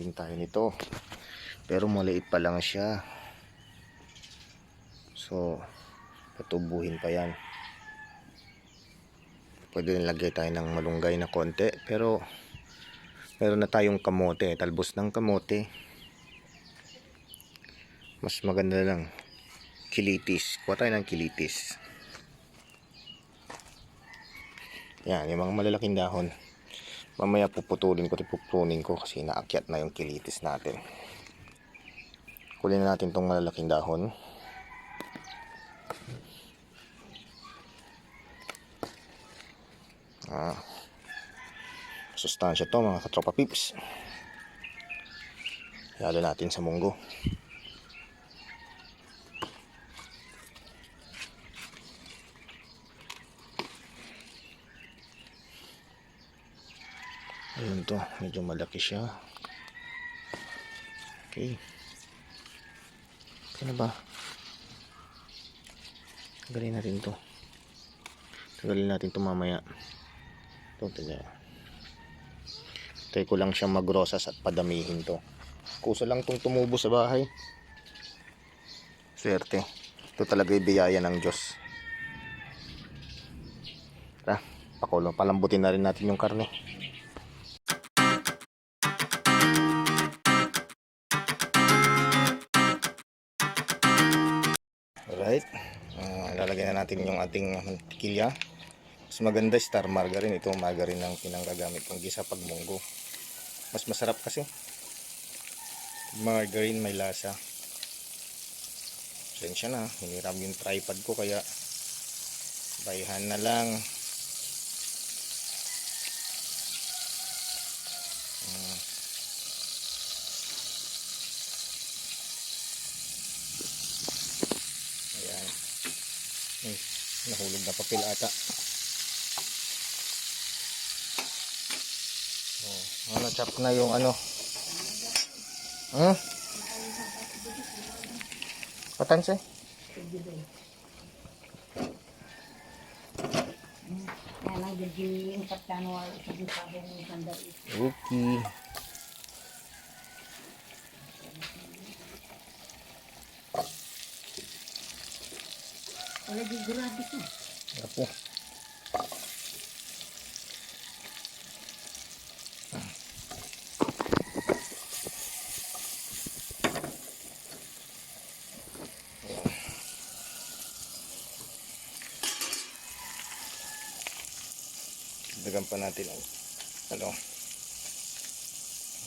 din tayo nito. Pero maliit pa lang siya. So, patubuhin pa yan. Pwede rin lagay tayo ng malunggay na konti. Pero, meron na tayong kamote. Talbos ng kamote. Mas maganda lang. Kilitis. Kuha tayo ng kilitis. Yan, yung mga malalaking dahon. Mamaya puputulin ko kasi naakyat na yung kilitis natin. Kulin na natin tong malalaking dahon. Sustansya to mga katropa pips. Halo natin sa munggo. Ayun to, medyo malaki siya. Okay. Kaya ba? Tagalin natin to. Tagalin natin to mamaya. Ito, tagal. Try ko lang siyang magrosas at padamihin to. Kusa lang tong tumubo sa bahay. Swerte. Ito talaga yung biyaya ng Diyos. Tara, pakulo. Palambutin na rin natin yung karne. Alright. Lalagyan na natin yung ating mantikilya. Mas maganda star margarine. Ito margarine ang pinanggagamit kong gisa pag munggo. Mas masarap kasi. Margarine may lasa. Sensya na. Hiniram yung tripod ko kaya bayhan na lang. Ayan. Nahulog na papel ata. Chop na yung ano. Patanse? Okay. Wala di grabe ko. Apo. Dagan pa natin ang ano.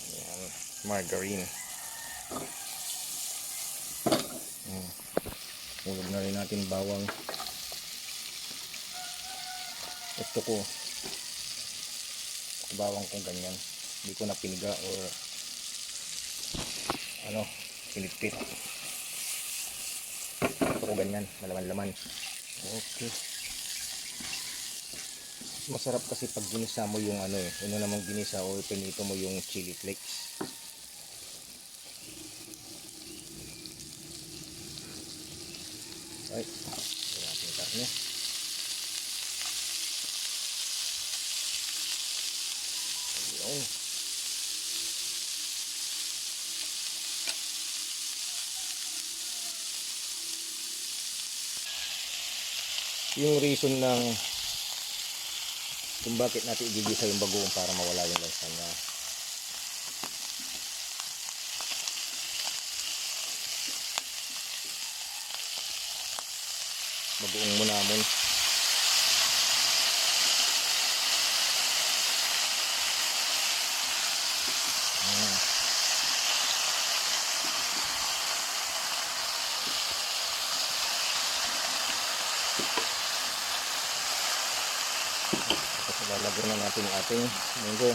Ayan, margarine. Hulog na rin natin bawang. Gusto ko bawang kung ganyan. Hindi ko na piniga or ano, pinipit. Gusto ko ganyan, malaman-laman. Okay. Masarap kasi pag ginisa mo yung ano eh. Ano namang ginisa o pinito mo yung chili flakes. Ay, ito natin yung karne. Ayun. Yung reason ng kung bakit natin igigisa yung bagoong para mawala yung lansa niya. Bagoong mo namon. Lalagyan na natin yung ating munggo.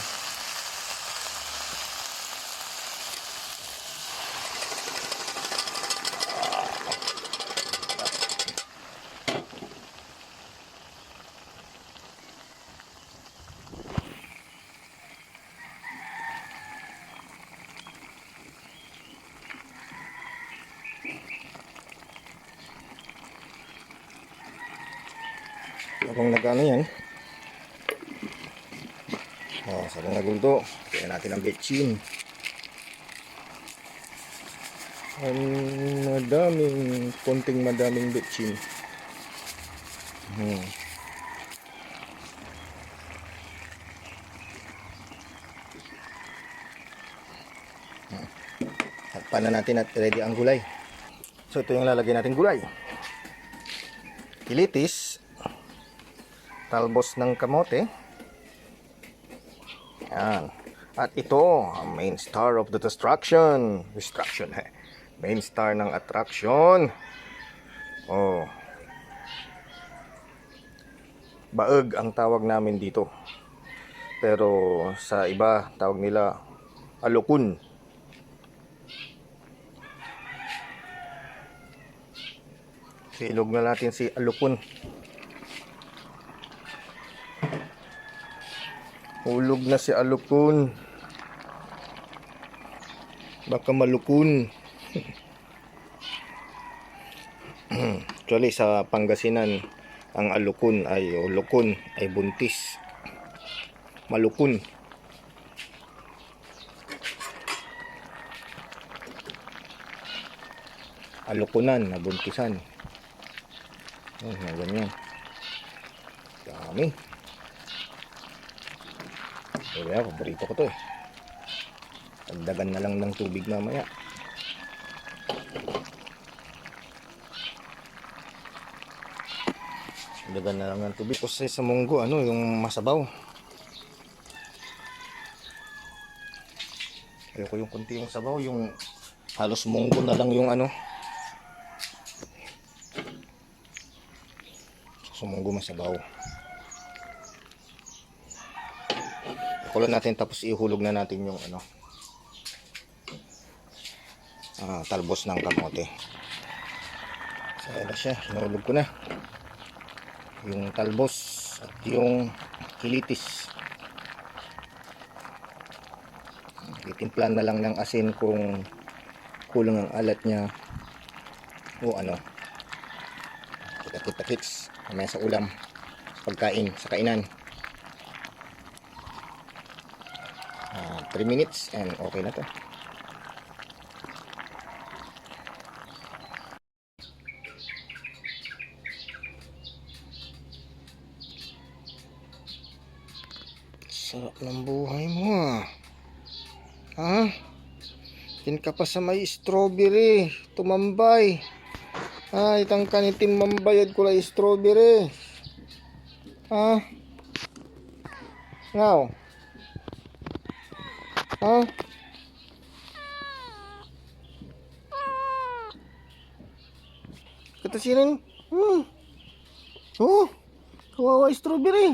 Habang nag-ano yan, sa mga gundo, kaya natin ang betchin. Ang madaming betchin. Takpan na natin at ready ang gulay. So ito yung lalagay natin gulay. Kilitis, talbos ng kamote. Yan. At ito, ang main star of the distraction. Main star ng attraction. Oh. Baeg ang tawag namin dito. Pero sa iba, tawag nila alukun. Silog na natin si alukun. Hulog na si alukun. Baka malukun. Actually sa Pangasinan, ang alukun ay o lukun ay buntis. Malukun. Alukunan, nabuntisan. Ganyan. Dami. Kaya paborito ko to eh. Dagdagan na lang ng tubig mamaya. Dagdagan na lang ng tubig. Kasi sa munggo, yung masabaw. Ayoko yung kunti yung sabaw, yung halos munggo na lang yung munggo masabaw. Kulo natin tapos ihulog na natin yung talbos ng kamote. So ayan siya, hinulog ko na yung talbos at yung kilitis. Itimplan na lang ng asin kung kulang ang alat niya o kita-kits mamaya sa ulam, sa pagkain, sa kainan. 3 minutes and okay na to. Sarap ng buhay mo ha? Din ka pa sa may strawberry tumambay. Itang kanitin mambayad kulay strawberry. Ngaw. Kata sinin. Oh, kawawa strawberry.